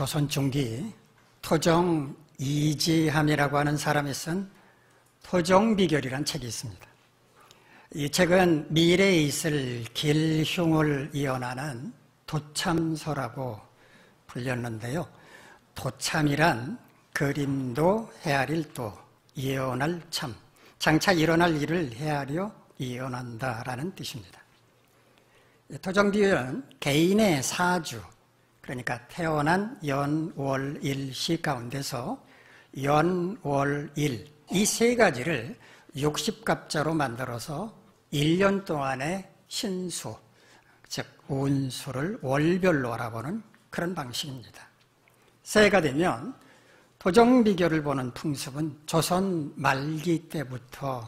조선 중기 토종 이지함이라고 하는 사람이 쓴 토종비결이라는 책이 있습니다. 이 책은 미래에 있을 길흉을 예언하는 도참서라고 불렸는데요. 도참이란 그림도 헤아릴 도, 예언할 참, 장차 일어날 일을 헤아려 예언한다라는 뜻입니다. 토종비결은 개인의 사주, 그러니까 태어난 연, 월, 일시 가운데서 연, 월, 일, 이 세 가지를 60갑자로 만들어서 1년 동안의 신수, 즉 운수를 월별로 알아보는 그런 방식입니다. 새해가 되면 토종비결을 보는 풍습은 조선 말기 때부터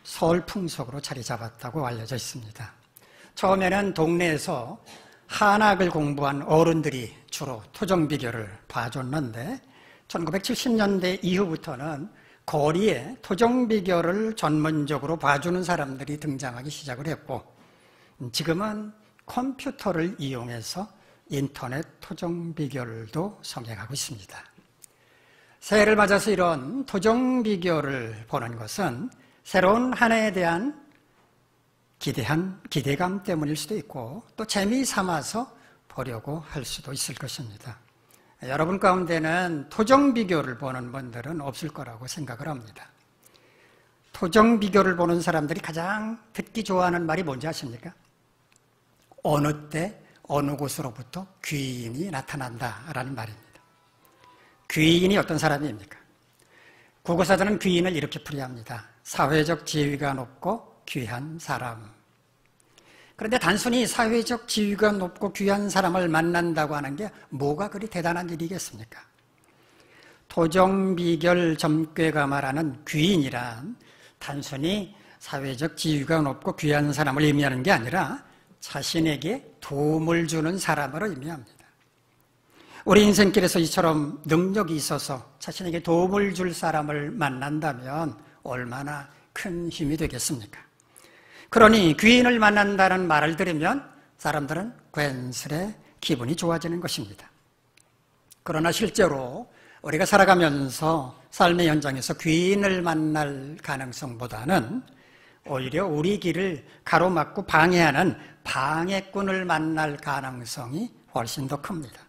서울 풍속으로 자리 잡았다고 알려져 있습니다. 처음에는 동네에서 한학을 공부한 어른들이 주로 토종비결을 봐줬는데 1970년대 이후부터는 거리에 토종비결을 전문적으로 봐주는 사람들이 등장하기 시작을 했고 지금은 컴퓨터를 이용해서 인터넷 토종비결도 성행하고 있습니다. 새해를 맞아서 이런 토종비결을 보는 것은 새로운 한 해에 대한 기대감 때문일 수도 있고 또 재미삼아서 보려고 할 수도 있을 것입니다. 여러분 가운데는 토종비결을 보는 분들은 없을 거라고 생각을 합니다. 토종비결을 보는 사람들이 가장 듣기 좋아하는 말이 뭔지 아십니까? 어느 때 어느 곳으로부터 귀인이 나타난다라는 말입니다. 귀인이 어떤 사람입니까? 국어사전은 귀인을 이렇게 풀이합니다. 사회적 지위가 높고 귀한 사람. 그런데 단순히 사회적 지위가 높고 귀한 사람을 만난다고 하는 게 뭐가 그리 대단한 일이겠습니까? 토종비결 점괘가 말하는 귀인이란 단순히 사회적 지위가 높고 귀한 사람을 의미하는 게 아니라 자신에게 도움을 주는 사람으로 의미합니다. 우리 인생길에서 이처럼 능력이 있어서 자신에게 도움을 줄 사람을 만난다면 얼마나 큰 힘이 되겠습니까? 그러니 귀인을 만난다는 말을 들으면 사람들은 괜스레 기분이 좋아지는 것입니다. 그러나 실제로 우리가 살아가면서 삶의 현장에서 귀인을 만날 가능성보다는 오히려 우리 길을 가로막고 방해하는 방해꾼을 만날 가능성이 훨씬 더 큽니다.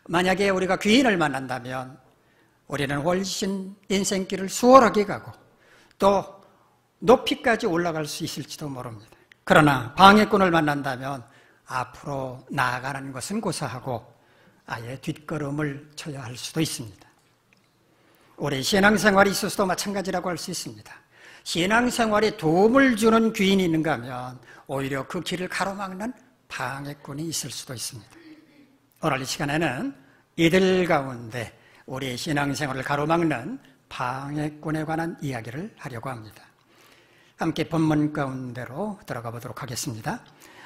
만약에 우리가 귀인을 만난다면 우리는 훨씬 인생길을 수월하게 가고 또 높이까지 올라갈 수 있을지도 모릅니다. 그러나 방해꾼을 만난다면 앞으로 나아가는 것은 고사하고 아예 뒷걸음을 쳐야 할 수도 있습니다. 우리 신앙생활이 있어서도 마찬가지라고 할 수 있습니다. 신앙생활에 도움을 주는 귀인이 있는가 하면 오히려 그 길을 가로막는 방해꾼이 있을 수도 있습니다. 오늘 이 시간에는 이들 가운데 우리의 신앙생활을 가로막는 방해꾼에 관한 이야기를 하려고 합니다. 함께 본문 가운데로 들어가 보도록 하겠습니다.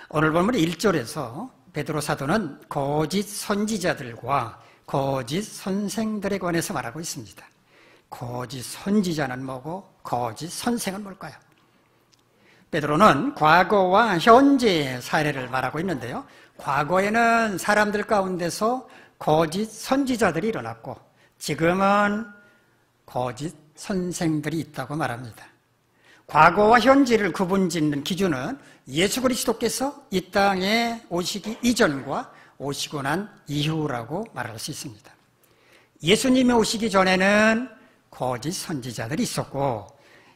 오늘 본문 1절에서 베드로 사도는 거짓 선지자들과 거짓 선생들에 관해서 말하고 있습니다. 거짓 선지자는 뭐고 거짓 선생은 뭘까요? 베드로는 과거와 현재의 사례를 말하고 있는데요. 과거에는 사람들 가운데서 거짓 선지자들이 일어났고 지금은 거짓 선생들이 있다고 말합니다. 과거와 현재를 구분짓는 기준은 예수 그리스도께서 이 땅에 오시기 이전과 오시고 난 이후라고 말할 수 있습니다. 예수님이 오시기 전에는 거짓 선지자들이 있었고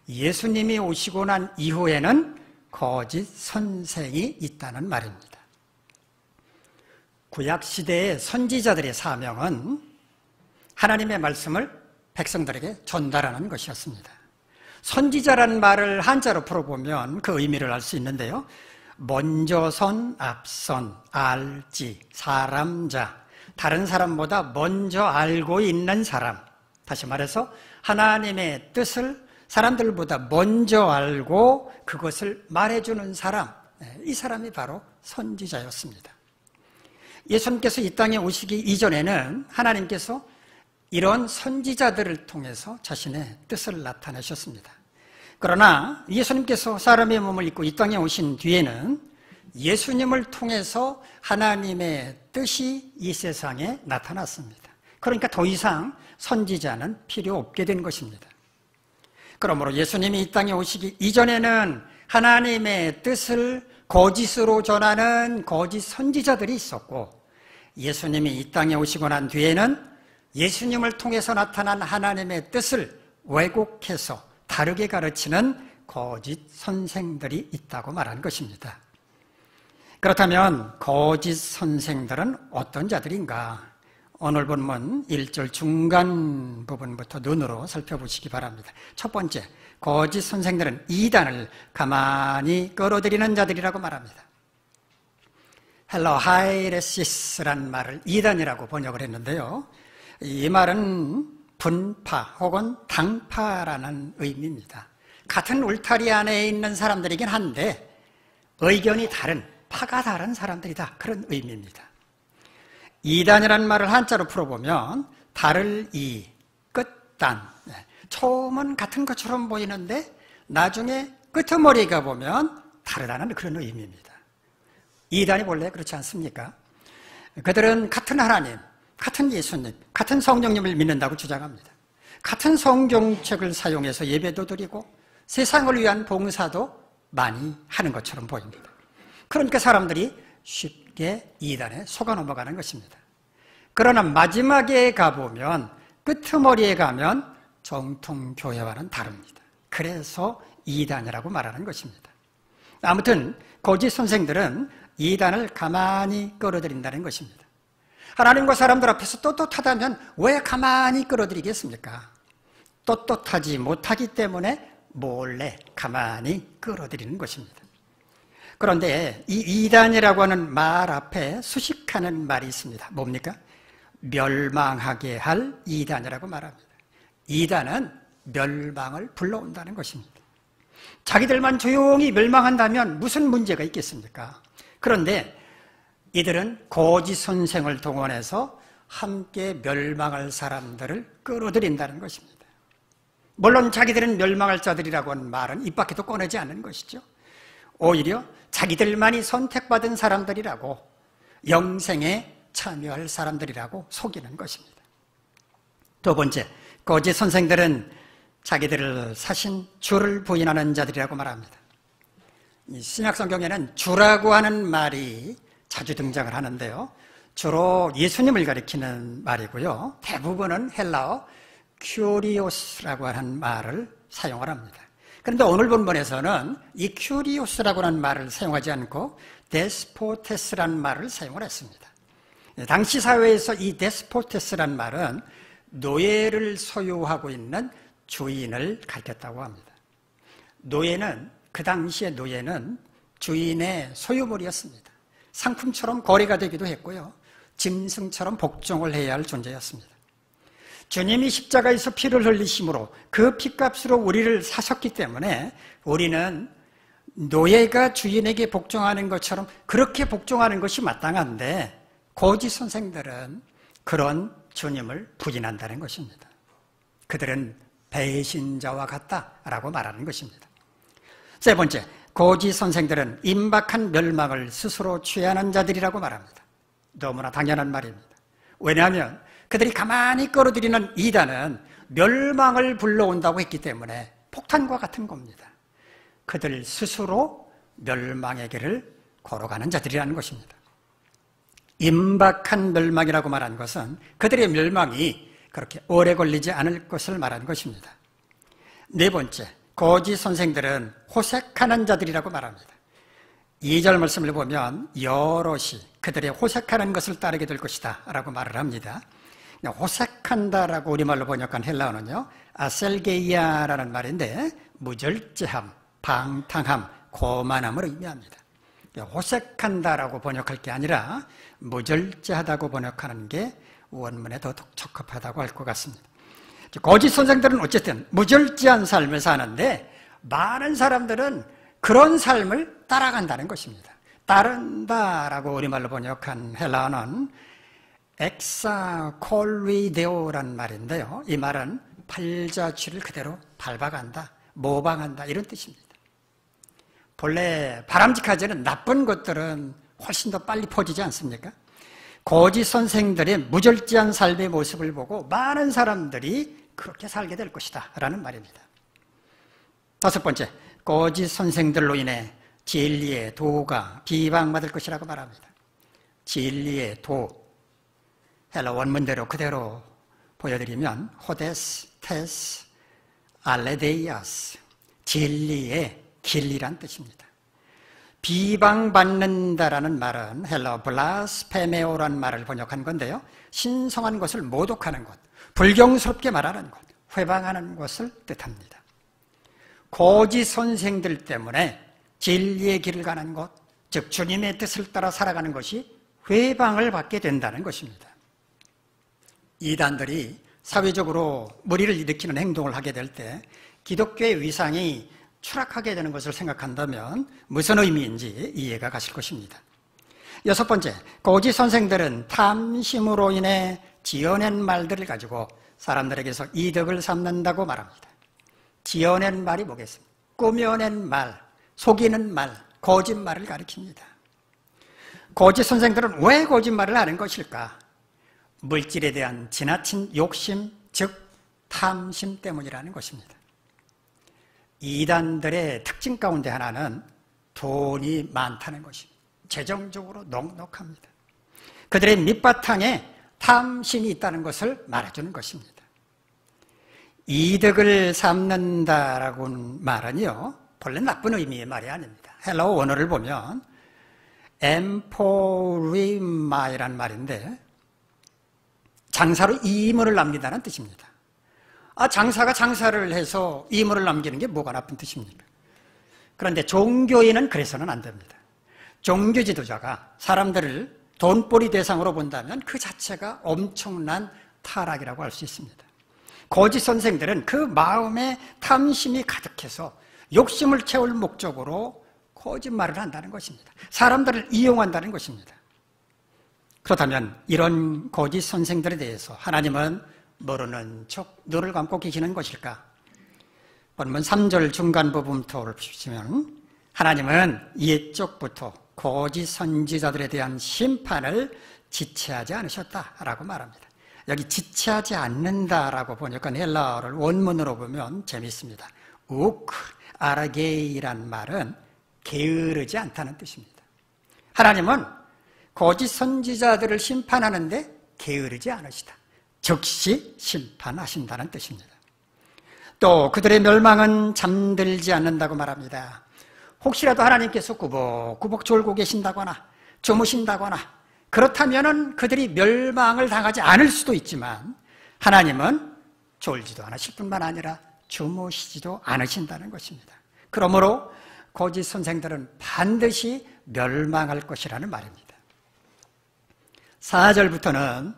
예수님이 오시고 난 이후에는 거짓 선생이 있다는 말입니다. 구약시대의 선지자들의 사명은 하나님의 말씀을 백성들에게 전달하는 것이었습니다. 선지자라는 말을 한자로 풀어보면 그 의미를 알 수 있는데요. 먼저선, 앞선, 알지, 사람자, 다른 사람보다 먼저 알고 있는 사람. 다시 말해서 하나님의 뜻을 사람들보다 먼저 알고 그것을 말해주는 사람. 이 사람이 바로 선지자였습니다. 예수님께서 이 땅에 오시기 이전에는 하나님께서 이런 선지자들을 통해서 자신의 뜻을 나타내셨습니다. 그러나 예수님께서 사람의 몸을 입고 이 땅에 오신 뒤에는 예수님을 통해서 하나님의 뜻이 이 세상에 나타났습니다. 그러니까 더 이상 선지자는 필요 없게 된 것입니다. 그러므로 예수님이 이 땅에 오시기 이전에는 하나님의 뜻을 거짓으로 전하는 거짓 선지자들이 있었고, 예수님이 이 땅에 오시고 난 뒤에는 예수님을 통해서 나타난 하나님의 뜻을 왜곡해서 다르게 가르치는 거짓 선생들이 있다고 말한 것입니다. 그렇다면 거짓 선생들은 어떤 자들인가? 오늘 본문 1절 중간 부분부터 눈으로 살펴보시기 바랍니다. 첫 번째, 거짓 선생들은 이단을 가만히 끌어들이는 자들이라고 말합니다. 헬로하이레시스란 말을 이단이라고 번역을 했는데요, 이 말은 분파 혹은 당파라는 의미입니다. 같은 울타리 안에 있는 사람들이긴 한데 의견이 다른, 파가 다른 사람들이다, 그런 의미입니다. 이단이라는 말을 한자로 풀어보면 달을 이, 끝단, 처음은 같은 것처럼 보이는데 나중에 끄트머리에 가보면 다르다는 그런 의미입니다. 이단이 원래 그렇지 않습니까? 그들은 같은 하나님, 같은 예수님, 같은 성령님을 믿는다고 주장합니다. 같은 성경책을 사용해서 예배도 드리고 세상을 위한 봉사도 많이 하는 것처럼 보입니다. 그러니까 사람들이 쉽게 이단에 속아 넘어가는 것입니다. 그러나 마지막에 가보면, 끄트머리에 가면 정통교회와는 다릅니다. 그래서 이단이라고 말하는 것입니다. 아무튼 거짓 선생들은 이단을 가만히 끌어들인다는 것입니다. 하나님과 사람들 앞에서 떳떳하다면 왜 가만히 끌어들이겠습니까? 떳떳하지 못하기 때문에 몰래 가만히 끌어들이는 것입니다. 그런데 이 이단이라고 하는 말 앞에 수식하는 말이 있습니다. 뭡니까? 멸망하게 할 이단이라고 말합니다. 이단은 멸망을 불러온다는 것입니다. 자기들만 조용히 멸망한다면 무슨 문제가 있겠습니까? 그런데 이들은 거짓 선생을 동원해서 함께 멸망할 사람들을 끌어들인다는 것입니다. 물론 자기들은 멸망할 자들이라고 하는 말은 입 밖에도 꺼내지 않는 것이죠. 오히려 자기들만이 선택받은 사람들이라고, 영생에 참여할 사람들이라고 속이는 것입니다. 두 번째, 거짓 선생들은 자기들을 사신 주를 부인하는 자들이라고 말합니다. 이 신약 성경에는 주라고 하는 말이 자주 등장을 하는데요, 주로 예수님을 가리키는 말이고요, 대부분은 헬라어 큐리오스라고 하는 말을 사용을 합니다. 그런데 오늘 본문에서는 이 큐리오스라고 하는 말을 사용하지 않고 데스포테스라는 말을 사용을 했습니다. 당시 사회에서 이 데스포테스라는 말은 노예를 소유하고 있는 주인을 가리켰다고 합니다. 그 당시의 노예는 주인의 소유물이었습니다. 상품처럼 거래가 되기도 했고요, 짐승처럼 복종을 해야 할 존재였습니다. 주님이 십자가에서 피를 흘리심으로 그 피값으로 우리를 사셨기 때문에 우리는 노예가 주인에게 복종하는 것처럼 그렇게 복종하는 것이 마땅한데, 거짓 선생들은 그런 주님을 부인한다는 것입니다. 그들은 배신자와 같다라고 말하는 것입니다. 세 번째, 거짓 선생들은 임박한 멸망을 스스로 취하는 자들이라고 말합니다. 너무나 당연한 말입니다. 왜냐하면 그들이 가만히 끌어들이는 이단은 멸망을 불러온다고 했기 때문에 폭탄과 같은 겁니다. 그들 스스로 멸망의 길을 걸어가는 자들이라는 것입니다. 임박한 멸망이라고 말한 것은 그들의 멸망이 그렇게 오래 걸리지 않을 것을 말한 것입니다. 네 번째, 거짓 선생들은 호색하는 자들이라고 말합니다. 2절 말씀을 보면 여럿이 그들의 호색하는 것을 따르게 될 것이다 라고 말을 합니다. 호색한다라고 우리말로 번역한 헬라어는요, 아셀게이아라는 말인데 무절제함, 방탕함, 고만함을 의미합니다. 호색한다라고 번역할 게 아니라 무절제하다고 번역하는 게 원문에 더 적합하다고 할 것 같습니다. 거짓 선생들은 어쨌든 무절제한 삶을 사는데 많은 사람들은 그런 삶을 따라간다는 것입니다. 따른다라고 우리말로 번역한 헬라어는 엑사콜리데오라는 말인데요, 이 말은 팔자취를 그대로 밟아간다, 모방한다, 이런 뜻입니다. 본래 바람직하지 않은 나쁜 것들은 훨씬 더 빨리 퍼지지 않습니까? 거짓 선생들의 무절제한 삶의 모습을 보고 많은 사람들이 그렇게 살게 될 것이다 라는 말입니다. 다섯 번째, 거짓 선생들로 인해 진리의 도가 비방받을 것이라고 말합니다. 진리의 도, 헬라 원문대로 그대로 보여드리면 호데스, 테스, 알레데이아스, 진리의 길이란 뜻입니다. 비방받는다라는 말은 헬라 블라스페메오라는 말을 번역한 건데요. 신성한 것을 모독하는 것, 불경스럽게 말하는 것, 회방하는 것을 뜻합니다. 거짓 선생들 때문에 진리의 길을 가는 것, 즉 주님의 뜻을 따라 살아가는 것이 회방을 받게 된다는 것입니다. 이단들이 사회적으로 무리를 일으키는 행동을 하게 될 때 기독교의 위상이 추락하게 되는 것을 생각한다면 무슨 의미인지 이해가 가실 것입니다. 여섯 번째, 거짓 선생들은 탐심으로 인해 지어낸 말들을 가지고 사람들에게서 이득을 삼는다고 말합니다. 지어낸 말이 뭐겠습니까? 꾸며낸 말, 속이는 말, 거짓말을 가리킵니다. 거짓 선생들은 왜 거짓말을 하는 것일까? 물질에 대한 지나친 욕심, 즉 탐심 때문이라는 것입니다. 이단들의 특징 가운데 하나는 돈이 많다는 것입니다. 재정적으로 넉넉합니다. 그들의 밑바탕에 탐심이 있다는 것을 말해주는 것입니다. 이득을 삼는다라고 말은요, 본래 나쁜 의미의 말이 아닙니다. 헬라어 원어를 보면 엠포리마이라는 말인데 장사로 이물을 남긴다는 뜻입니다. 장사가 장사를 해서 이물을 남기는 게 뭐가 나쁜 뜻입니까? 그런데 종교인은 그래서는 안 됩니다. 종교 지도자가 사람들을 돈벌이 대상으로 본다면 그 자체가 엄청난 타락이라고 할 수 있습니다. 거짓 선생들은 그 마음에 탐심이 가득해서 욕심을 채울 목적으로 거짓말을 한다는 것입니다. 사람들을 이용한다는 것입니다. 그렇다면 이런 거짓 선생들에 대해서 하나님은 모르는 척 눈을 감고 계시는 것일까? 본문 3절 중간 부분부터 보시면 하나님은 옛적부터 거짓 선지자들에 대한 심판을 지체하지 않으셨다라고 말합니다. 여기 지체하지 않는다라고 번역한 헬라어를 원문으로 보면 재미있습니다. 우크 아라게이란 말은 게으르지 않다는 뜻입니다. 하나님은 거짓 선지자들을 심판하는데 게으르지 않으시다. 즉시 심판하신다는 뜻입니다. 또 그들의 멸망은 잠들지 않는다고 말합니다. 혹시라도 하나님께서 꾸벅꾸벅 졸고 계신다거나 주무신다거나 그렇다면 그들이 멸망을 당하지 않을 수도 있지만 하나님은 졸지도 않으실 뿐만 아니라 주무시지도 않으신다는 것입니다. 그러므로 거짓 선생들은 반드시 멸망할 것이라는 말입니다. 4절부터는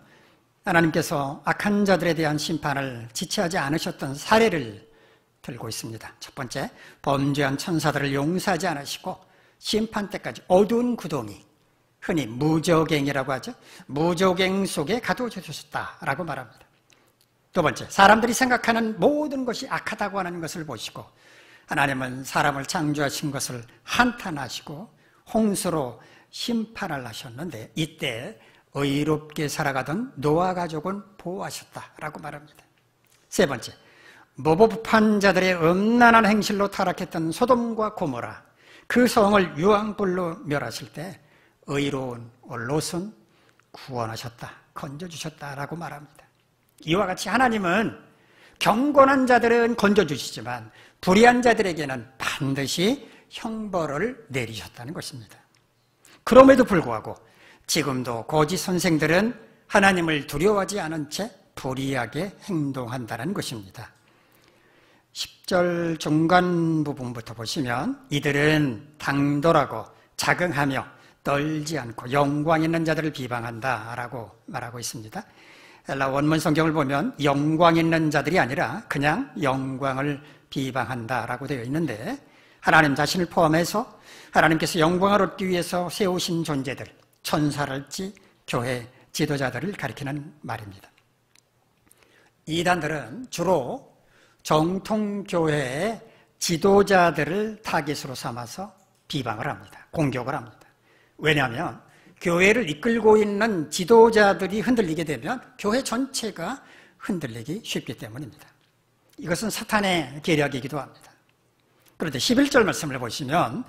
하나님께서 악한 자들에 대한 심판을 지체하지 않으셨던 사례를 들고 있습니다. 첫 번째, 범죄한 천사들을 용서하지 않으시고 심판 때까지 어두운 구덩이, 흔히 무저갱이라고 하죠. 무저갱 속에 가두어주셨다라고 말합니다. 두 번째, 사람들이 생각하는 모든 것이 악하다고 하는 것을 보시고 하나님은 사람을 창조하신 것을 한탄하시고 홍수로 심판을 하셨는데 이때 의롭게 살아가던 노아 가족은 보호하셨다라고 말합니다. 세 번째, 모범한 자들의 음란한 행실로 타락했던 소돔과 고모라, 그 성을 유황불로 멸하실 때 의로운 롯은 구원하셨다, 건져주셨다라고 말합니다. 이와 같이 하나님은 경건한 자들은 건져주시지만 불의한 자들에게는 반드시 형벌을 내리셨다는 것입니다. 그럼에도 불구하고 지금도 거짓 선생들은 하나님을 두려워하지 않은 채 불의하게 행동한다는 것입니다. 10절 중간 부분부터 보시면 이들은 당돌하고 자긍하며 떨지 않고 영광 있는 자들을 비방한다라고 말하고 있습니다. 헬라 원문 성경을 보면 영광 있는 자들이 아니라 그냥 영광을 비방한다라고 되어 있는데 하나님 자신을 포함해서 하나님께서 영광을 얻기 위해서 세우신 존재들, 천사랄지 교회 지도자들을 가리키는 말입니다. 이단들은 주로 정통교회의 지도자들을 타깃으로 삼아서 비방을 합니다. 공격을 합니다. 왜냐하면 교회를 이끌고 있는 지도자들이 흔들리게 되면 교회 전체가 흔들리기 쉽기 때문입니다. 이것은 사탄의 계략이기도 합니다. 그런데 11절 말씀을 보시면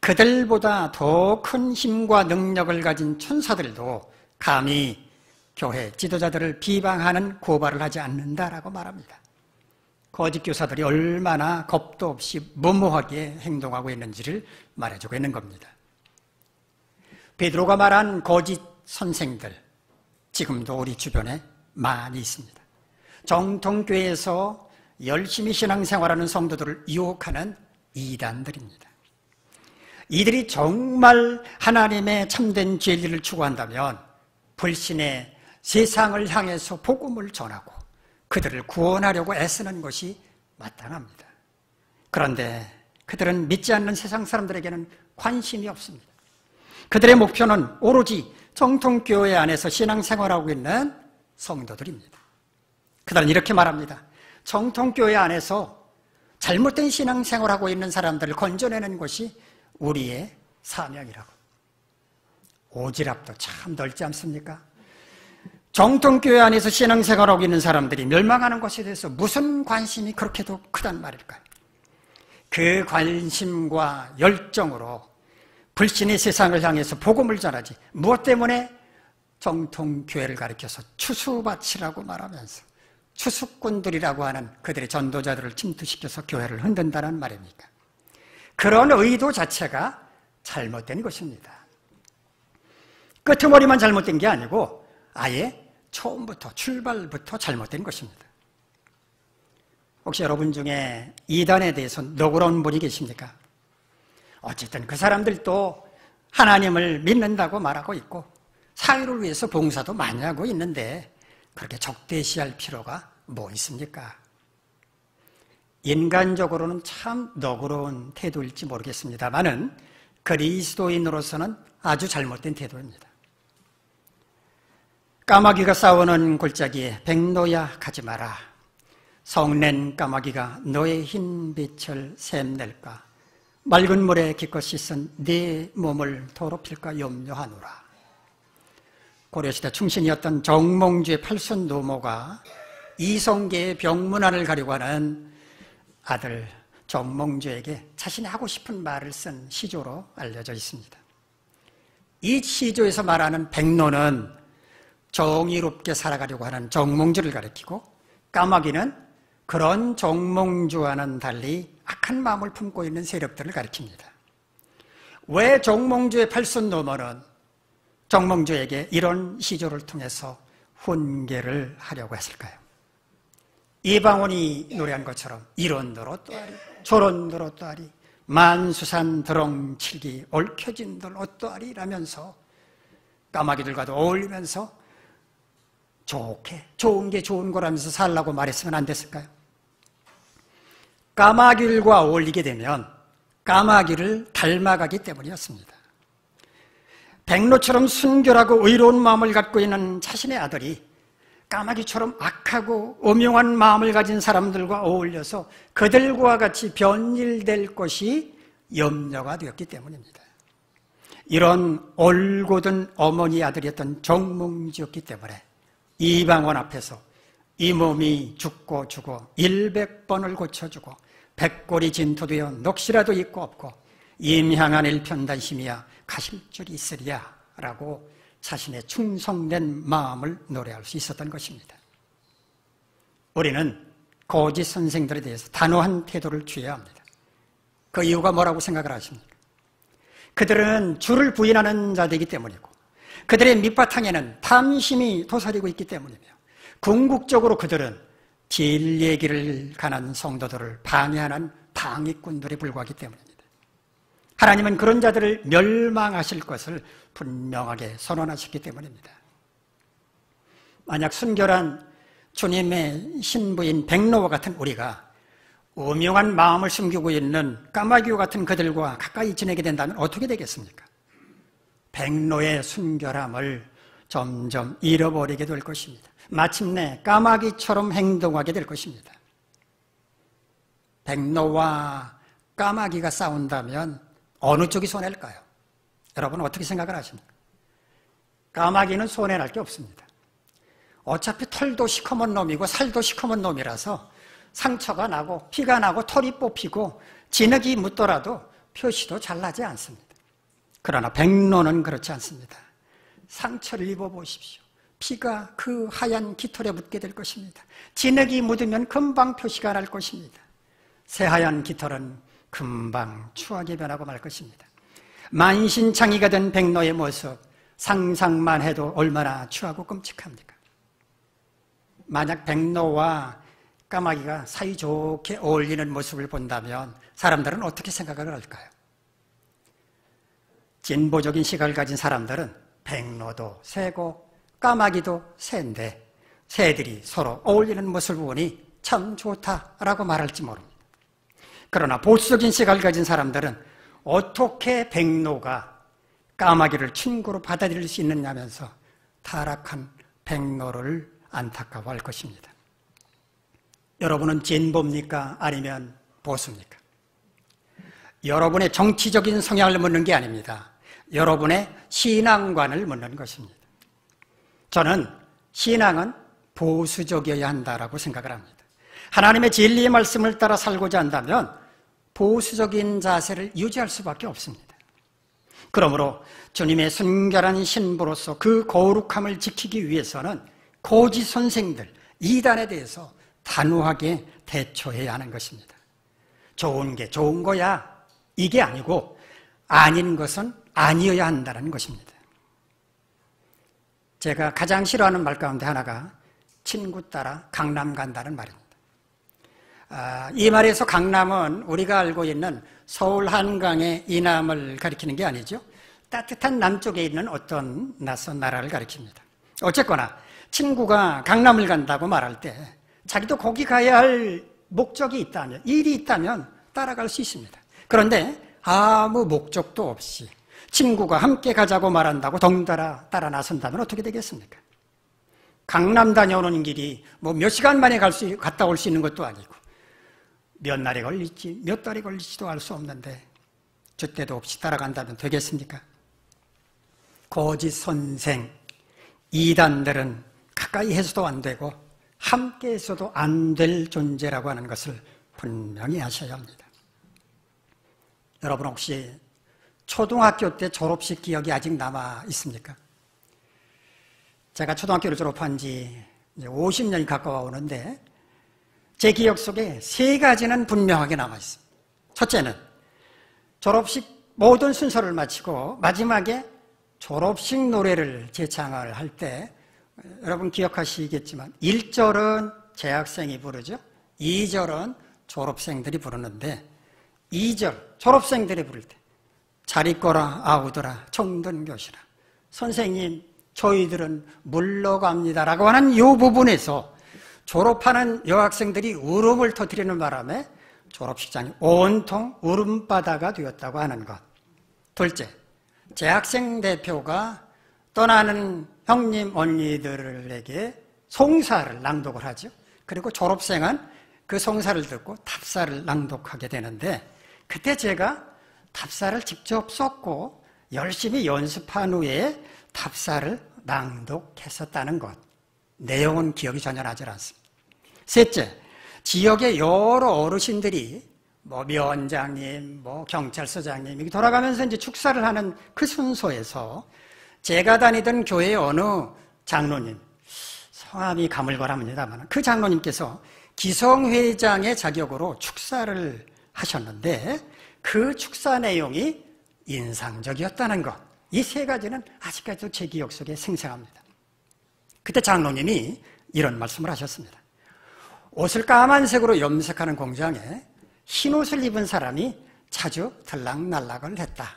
그들보다 더 큰 힘과 능력을 가진 천사들도 감히 교회 지도자들을 비방하는 고발을 하지 않는다라고 말합니다. 거짓 교사들이 얼마나 겁도 없이 무모하게 행동하고 있는지를 말해주고 있는 겁니다. 베드로가 말한 거짓 선생들, 지금도 우리 주변에 많이 있습니다. 정통교회에서 열심히 신앙생활하는 성도들을 유혹하는 이단들입니다. 이들이 정말 하나님의 참된 진리를 추구한다면 불신의 세상을 향해서 복음을 전하고 그들을 구원하려고 애쓰는 것이 마땅합니다. 그런데 그들은 믿지 않는 세상 사람들에게는 관심이 없습니다. 그들의 목표는 오로지 정통교회 안에서 신앙생활하고 있는 성도들입니다. 그들은 이렇게 말합니다. 정통교회 안에서 잘못된 신앙생활하고 있는 사람들을 건져내는 것이 우리의 사명이라고. 오지랖도 참 넓지 않습니까? 정통교회 안에서 신앙생활하고 있는 사람들이 멸망하는 것에 대해서 무슨 관심이 그렇게도 크단 말일까요? 그 관심과 열정으로 불신의 세상을 향해서 복음을 전하지 무엇 때문에 정통교회를 가리켜서 추수밭이라고 말하면서 추수꾼들이라고 하는 그들의 전도자들을 침투시켜서 교회를 흔든다는 말입니까? 그런 의도 자체가 잘못된 것입니다. 끄트머리만 잘못된 게 아니고 아예 처음부터 출발부터 잘못된 것입니다. 혹시 여러분 중에 이단에 대해서 너그러운 분이 계십니까? 어쨌든 그 사람들도 하나님을 믿는다고 말하고 있고 사회를 위해서 봉사도 많이 하고 있는데 그렇게 적대시할 필요가 뭐 있습니까? 인간적으로는 참 너그러운 태도일지 모르겠습니다만은 그리스도인으로서는 아주 잘못된 태도입니다. 까마귀가 싸우는 골짜기에 백로야 가지 마라. 성낸 까마귀가 너의 흰 빛을 샘낼까? 맑은 물에 기껏 씻은 네 몸을 더럽힐까 염려하노라. 고려시대 충신이었던 정몽주의 팔순 노모가 이성계의 병문안을 가려고 하는 아들 정몽주에게 자신이 하고 싶은 말을 쓴 시조로 알려져 있습니다. 이 시조에서 말하는 백로는 정의롭게 살아가려고 하는 정몽주를 가리키고 까마귀는 그런 정몽주와는 달리 악한 마음을 품고 있는 세력들을 가리킵니다. 왜 정몽주의 팔순 노모는 정몽주에게 이런 시조를 통해서 훈계를 하려고 했을까요? 이방원이 노래한 것처럼 이런더러 또하리 저런더러 또하리 만수산 드렁칠기 얽혀진들 어떠하리 라면서 까마귀들과도 어울리면서 좋은 게 좋은 거라면서 살라고 말했으면 안 됐을까요? 까마귀들과 어울리게 되면 까마귀를 닮아가기 때문이었습니다. 백로처럼 순결하고 의로운 마음을 갖고 있는 자신의 아들이 까마귀처럼 악하고 음흉한 마음을 가진 사람들과 어울려서 그들과 같이 변질될 것이 염려가 되었기 때문입니다. 이런 올곧은 어머니 아들이었던 정몽주였기 때문에 이방원 앞에서 이 몸이 죽고 죽어 100번을 고쳐주고 백골이 진토되어 녹시라도 있고 없고 임향한 일편단심이야 가실 줄이 있으리야 라고 자신의 충성된 마음을 노래할 수 있었던 것입니다. 우리는 거짓 선생들에 대해서 단호한 태도를 취해야 합니다. 그 이유가 뭐라고 생각을 하십니까? 그들은 주를 부인하는 자들이기 때문이고 그들의 밑바탕에는 탐심이 도사리고 있기 때문이며 궁극적으로 그들은 진리의 길을 가는 성도들을 방해하는 방해꾼들에 불과하기 때문입니다. 하나님은 그런 자들을 멸망하실 것을 분명하게 선언하셨기 때문입니다. 만약 순결한 주님의 신부인 백로와 같은 우리가 음흉한 마음을 숨기고 있는 까마귀와 같은 그들과 가까이 지내게 된다면 어떻게 되겠습니까? 백로의 순결함을 점점 잃어버리게 될 것입니다. 마침내 까마귀처럼 행동하게 될 것입니다. 백로와 까마귀가 싸운다면 어느 쪽이 손해일까요? 여러분은 어떻게 생각을 하십니까? 까마귀는 손해날 게 없습니다. 어차피 털도 시커먼 놈이고 살도 시커먼 놈이라서 상처가 나고 피가 나고 털이 뽑히고 진흙이 묻더라도 표시도 잘 나지 않습니다. 그러나 백로는 그렇지 않습니다. 상처를 입어보십시오. 피가 그 하얀 깃털에 묻게 될 것입니다. 진흙이 묻으면 금방 표시가 날 것입니다. 새하얀 깃털은 금방 추하게 변하고 말 것입니다. 만신창이가 된 백로의 모습 상상만 해도 얼마나 추하고 끔찍합니까? 만약 백로와 까마귀가 사이좋게 어울리는 모습을 본다면 사람들은 어떻게 생각을 할까요? 진보적인 시각을 가진 사람들은 백로도 새고 까마귀도 새인데 새들이 서로 어울리는 모습을 보니 참 좋다라고 말할지 모릅니다. 그러나 보수적인 시각을 가진 사람들은 어떻게 백로가 까마귀를 친구로 받아들일 수 있느냐면서 타락한 백로를 안타까워할 것입니다. 여러분은 진보입니까? 아니면 보수입니까? 여러분의 정치적인 성향을 묻는 게 아닙니다. 여러분의 신앙관을 묻는 것입니다. 저는 신앙은 보수적이어야 한다라고 생각을 합니다. 하나님의 진리의 말씀을 따라 살고자 한다면 보수적인 자세를 유지할 수밖에 없습니다. 그러므로 주님의 순결한 신부로서 그 거룩함을 지키기 위해서는 거짓 선생들, 이단에 대해서 단호하게 대처해야 하는 것입니다. 좋은 게 좋은 거야, 이게 아니고 아닌 것은 아니어야 한다는 것입니다. 제가 가장 싫어하는 말 가운데 하나가 친구 따라 강남 간다는 말입니다. 이 말에서 강남은 우리가 알고 있는 서울 한강의 이남을 가리키는 게 아니죠. 따뜻한 남쪽에 있는 어떤 낯선 나라를 가리킵니다. 어쨌거나 친구가 강남을 간다고 말할 때 자기도 거기 가야 할 목적이 있다면, 일이 있다면 따라갈 수 있습니다. 그런데 아무 목적도 없이 친구가 함께 가자고 말한다고 덩달아 따라 나선다면 어떻게 되겠습니까? 강남 다녀오는 길이 몇 시간 만에 갔다 올 수 있는 것도 아니고 몇 날이 걸릴지 몇 달이 걸릴지도 알 수 없는데 줏대도 없이 따라간다면 되겠습니까? 거짓 선생, 이단들은 가까이 해서도 안 되고 함께 해서도 안 될 존재라고 하는 것을 분명히 아셔야 합니다. 여러분 혹시 초등학교 때 졸업식 기억이 아직 남아 있습니까? 제가 초등학교를 졸업한 지 50년이 가까워 오는데 제 기억 속에 3가지는 분명하게 남아 있습니다. 첫째는 졸업식 모든 순서를 마치고 마지막에 졸업식 노래를 재창을 할 때 여러분 기억하시겠지만 1절은 재학생이 부르죠. 2절은 졸업생들이 부르는데 2절 졸업생들이 부를 때 잘 있거라 아우더라 청등교시라 선생님 저희들은 물러갑니다라고 하는 이 부분에서 졸업하는 여학생들이 울음을 터뜨리는 바람에 졸업식장이 온통 울음바다가 되었다고 하는 것. 둘째, 재학생 대표가 떠나는 형님 언니들에게 송사를 낭독을 하죠. 그리고 졸업생은 그 송사를 듣고 답사를 낭독하게 되는데 그때 제가 답사를 직접 썼고 열심히 연습한 후에 답사를 낭독했었다는 것. 내용은 기억이 전혀 나질 않습니다. 셋째, 지역의 여러 어르신들이 위원장님, 경찰서장님 돌아가면서 이제 축사를 하는 그 순서에서 제가 다니던 교회의 어느 장로님, 성함이 가물거랍니다만 그 장로님께서 기성회장의 자격으로 축사를 하셨는데 그 축사 내용이 인상적이었다는 것. 이 3가지는 아직까지도 제 기억 속에 생생합니다. 그때 장로님이 이런 말씀을 하셨습니다. 옷을 까만색으로 염색하는 공장에 흰 옷을 입은 사람이 자주 들락날락을 했다.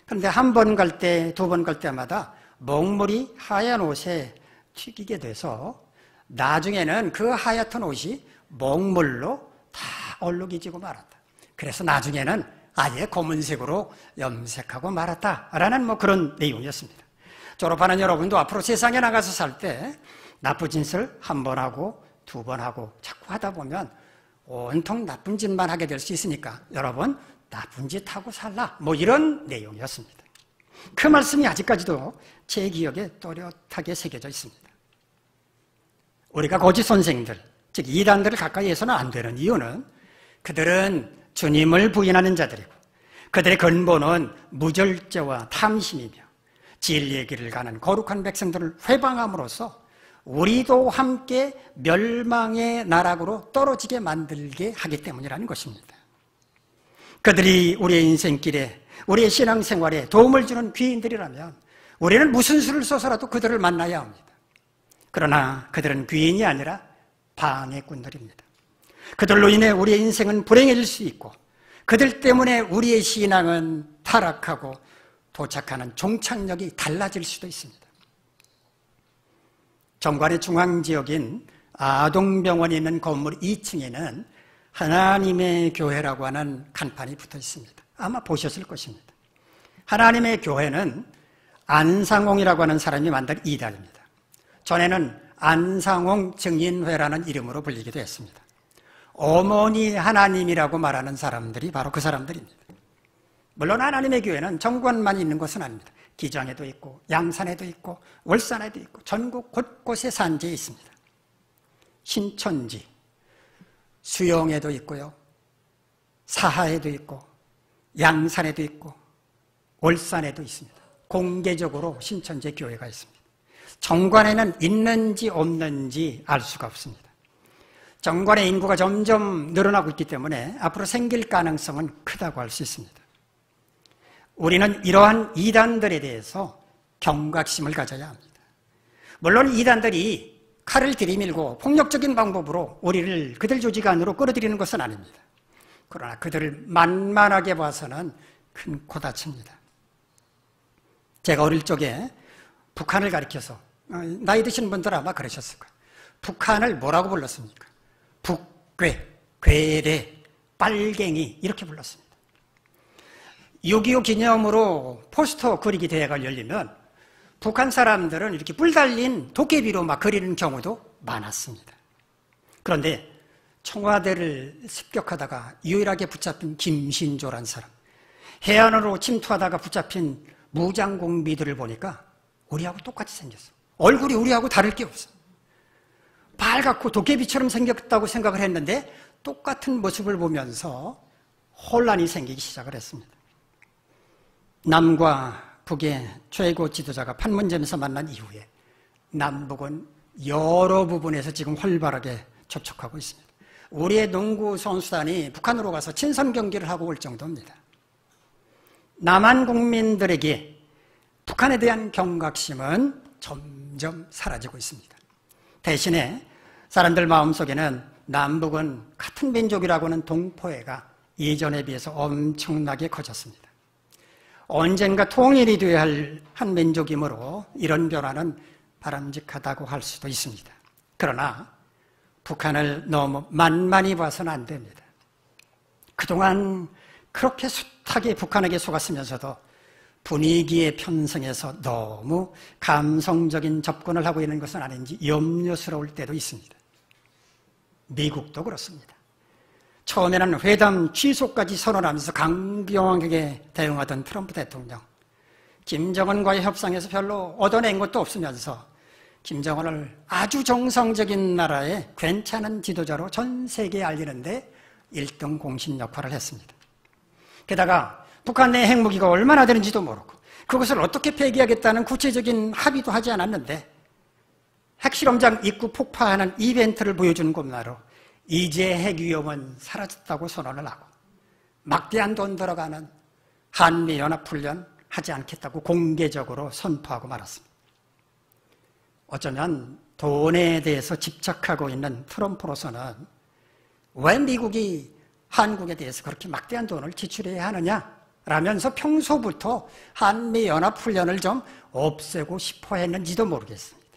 그런데 한 번 갈 때, 2번 갈 때마다 먹물이 하얀 옷에 튀기게 돼서 나중에는 그 하얗던 옷이 먹물로 다 얼룩이지고 말았다. 그래서 나중에는 아예 검은색으로 염색하고 말았다라는 그런 내용이었습니다. 졸업하는 여러분도 앞으로 세상에 나가서 살 때 나쁜 짓을 1번 하고 2번 하고 자꾸 하다 보면 온통 나쁜 짓만 하게 될 수 있으니까 여러분 나쁜 짓 하고 살라. 뭐 이런 내용이었습니다. 그 말씀이 아직까지도 제 기억에 또렷하게 새겨져 있습니다. 우리가 거짓 선생들, 즉 이단들을 가까이 해서는 안 되는 이유는 그들은 주님을 부인하는 자들이고 그들의 근본은 무절제와 탐심이며 진리의 길을 가는 거룩한 백성들을 회방함으로써 우리도 함께 멸망의 나락으로 떨어지게 만들게 하기 때문이라는 것입니다. 그들이 우리의 인생길에, 우리의 신앙생활에 도움을 주는 귀인들이라면 우리는 무슨 수를 써서라도 그들을 만나야 합니다. 그러나 그들은 귀인이 아니라 방해꾼들입니다. 그들로 인해 우리의 인생은 불행해질 수 있고 그들 때문에 우리의 신앙은 타락하고 도착하는 종착역이 달라질 수도 있습니다. 정관의 중앙지역인 아동병원이 있는 건물 2층에는 하나님의 교회라고 하는 간판이 붙어 있습니다. 아마 보셨을 것입니다. 하나님의 교회는 안상홍이라고 하는 사람이 만든 이단입니다. 전에는 안상홍 증인회라는 이름으로 불리기도 했습니다. 어머니 하나님이라고 말하는 사람들이 바로 그 사람들입니다. 물론 하나님의 교회는 정관만 있는 것은 아닙니다. 기장에도 있고 양산에도 있고 월산에도 있고 전국 곳곳에 산지에 있습니다. 신천지, 수영에도 있고요. 사하에도 있고 양산에도 있고 월산에도 있습니다. 공개적으로 신천지 교회가 있습니다. 정관에는 있는지 없는지 알 수가 없습니다. 정관의 인구가 점점 늘어나고 있기 때문에 앞으로 생길 가능성은 크다고 할 수 있습니다. 우리는 이러한 이단들에 대해서 경각심을 가져야 합니다. 물론 이단들이 칼을 들이밀고 폭력적인 방법으로 우리를 그들 조직 안으로 끌어들이는 것은 아닙니다. 그러나 그들을 만만하게 봐서는 큰 코다칩니다. 제가 어릴 적에 북한을 가리켜서 나이 드신 분들 아마 그러셨을 거예요. 북한을 뭐라고 불렀습니까? 북괴, 괴뢰, 빨갱이 이렇게 불렀습니다. 6.25 기념으로 포스터 그리기 대회가 열리면 북한 사람들은 이렇게 뿔 달린 도깨비로 막 그리는 경우도 많았습니다. 그런데 청와대를 습격하다가 유일하게 붙잡힌 김신조란 사람, 해안으로 침투하다가 붙잡힌 무장공비들을 보니까 우리하고 똑같이 생겼어. 얼굴이 우리하고 다를 게 없어. 빨갛고 도깨비처럼 생겼다고 생각을 했는데 똑같은 모습을 보면서 혼란이 생기기 시작을 했습니다. 남과 북의 최고 지도자가 판문점에서 만난 이후에 남북은 여러 부분에서 지금 활발하게 접촉하고 있습니다. 우리의 농구 선수단이 북한으로 가서 친선 경기를 하고 올 정도입니다. 남한 국민들에게 북한에 대한 경각심은 점점 사라지고 있습니다. 대신에 사람들 마음속에는 남북은 같은 민족이라고 하는 동포애가 예전에 비해서 엄청나게 커졌습니다. 언젠가 통일이 되어야 할 한 민족이므로 이런 변화는 바람직하다고 할 수도 있습니다. 그러나 북한을 너무 만만히 봐서는 안 됩니다. 그동안 그렇게 숱하게 북한에게 속았으면서도 분위기에 편승해서 너무 감성적인 접근을 하고 있는 것은 아닌지 염려스러울 때도 있습니다. 미국도 그렇습니다. 처음에는 회담 취소까지 선언하면서 강경하게 대응하던 트럼프 대통령, 김정은과의 협상에서 별로 얻어낸 것도 없으면서 김정은을 아주 정상적인 나라의 괜찮은 지도자로 전 세계에 알리는데 1등 공신 역할을 했습니다. 게다가 북한 내 핵무기가 얼마나 되는지도 모르고 그것을 어떻게 폐기하겠다는 구체적인 합의도 하지 않았는데 핵실험장 입구 폭파하는 이벤트를 보여주는 것만으로 이제 핵위험은 사라졌다고 선언을 하고 막대한 돈 들어가는 한미연합훈련 하지 않겠다고 공개적으로 선포하고 말았습니다. 어쩌면 돈에 대해서 집착하고 있는 트럼프로서는 왜 미국이 한국에 대해서 그렇게 막대한 돈을 지출해야 하느냐 라면서 평소부터 한미연합훈련을 좀 없애고 싶어 했는지도 모르겠습니다.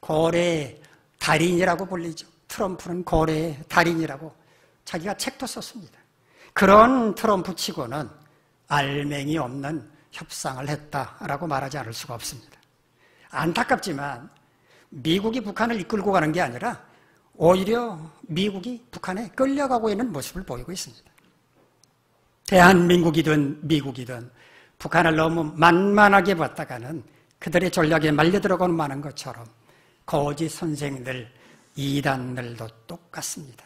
거래의 달인이라고 불리죠. 트럼프는 거래의 달인이라고 자기가 책도 썼습니다. 그런 트럼프 치고는 알맹이 없는 협상을 했다라고 말하지 않을 수가 없습니다. 안타깝지만 미국이 북한을 이끌고 가는 게 아니라 오히려 미국이 북한에 끌려가고 있는 모습을 보이고 있습니다. 대한민국이든 미국이든 북한을 너무 만만하게 봤다가는 그들의 전략에 말려들어가는 많은 것처럼 거짓 선생들, 이단들도 똑같습니다.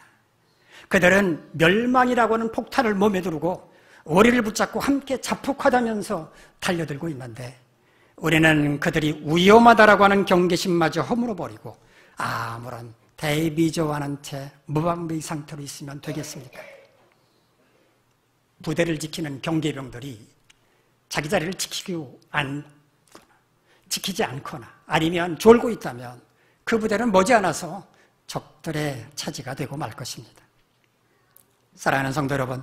그들은 멸망이라고 하는 폭탄을 몸에 두르고 우리를 붙잡고 함께 자폭하다면서 달려들고 있는데 우리는 그들이 위험하다라고 하는 경계심마저 허물어버리고 아무런 대비조하는 채 무방비 상태로 있으면 되겠습니까? 부대를 지키는 경계병들이 자기 자리를 지키지 않거나 아니면 졸고 있다면 그 부대는 머지않아서 적들의 차지가 되고 말 것입니다. 사랑하는 성도 여러분,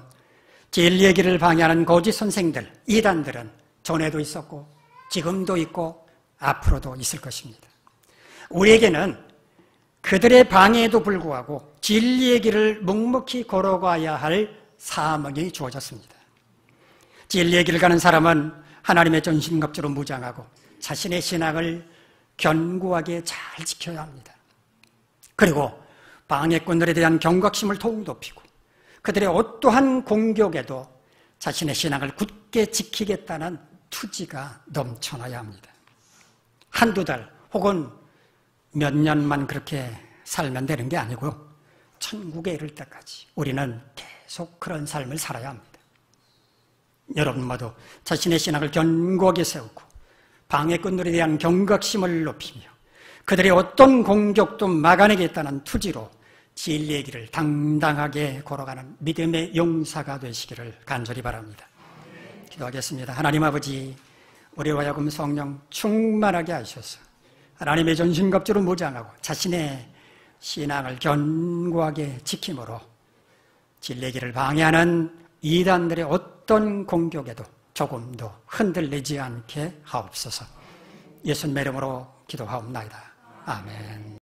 진리의 길을 방해하는 거짓 선생들, 이단들은 전에도 있었고 지금도 있고 앞으로도 있을 것입니다. 우리에게는 그들의 방해에도 불구하고 진리의 길을 묵묵히 걸어가야 할 사명이 주어졌습니다. 진리의 길을 가는 사람은 하나님의 전신갑주로 무장하고 자신의 신앙을 견고하게 잘 지켜야 합니다. 그리고 방해꾼들에 대한 경각심을 더욱 높이고 그들의 어떠한 공격에도 자신의 신앙을 굳게 지키겠다는 투지가 넘쳐나야 합니다. 한두 달 혹은 몇 년만 그렇게 살면 되는 게 아니고 천국에 이를 때까지 우리는 계속 그런 삶을 살아야 합니다. 여러분 모두 자신의 신앙을 견고하게 세우고 방해꾼들에 대한 경각심을 높이며 그들의 어떤 공격도 막아내겠다는 투지로 진리의 길을 당당하게 걸어가는 믿음의 용사가 되시기를 간절히 바랍니다. 기도하겠습니다. 하나님 아버지, 우리와 하여금 성령 충만하게 하셔서 하나님의 전신갑주로 무장하고 자신의 신앙을 견고하게 지킴으로 진리의 길을 방해하는 이단들의 어떤 공격에도 조금도 흔들리지 않게 하옵소서. 예수님의 이름으로 기도하옵나이다. 아멘.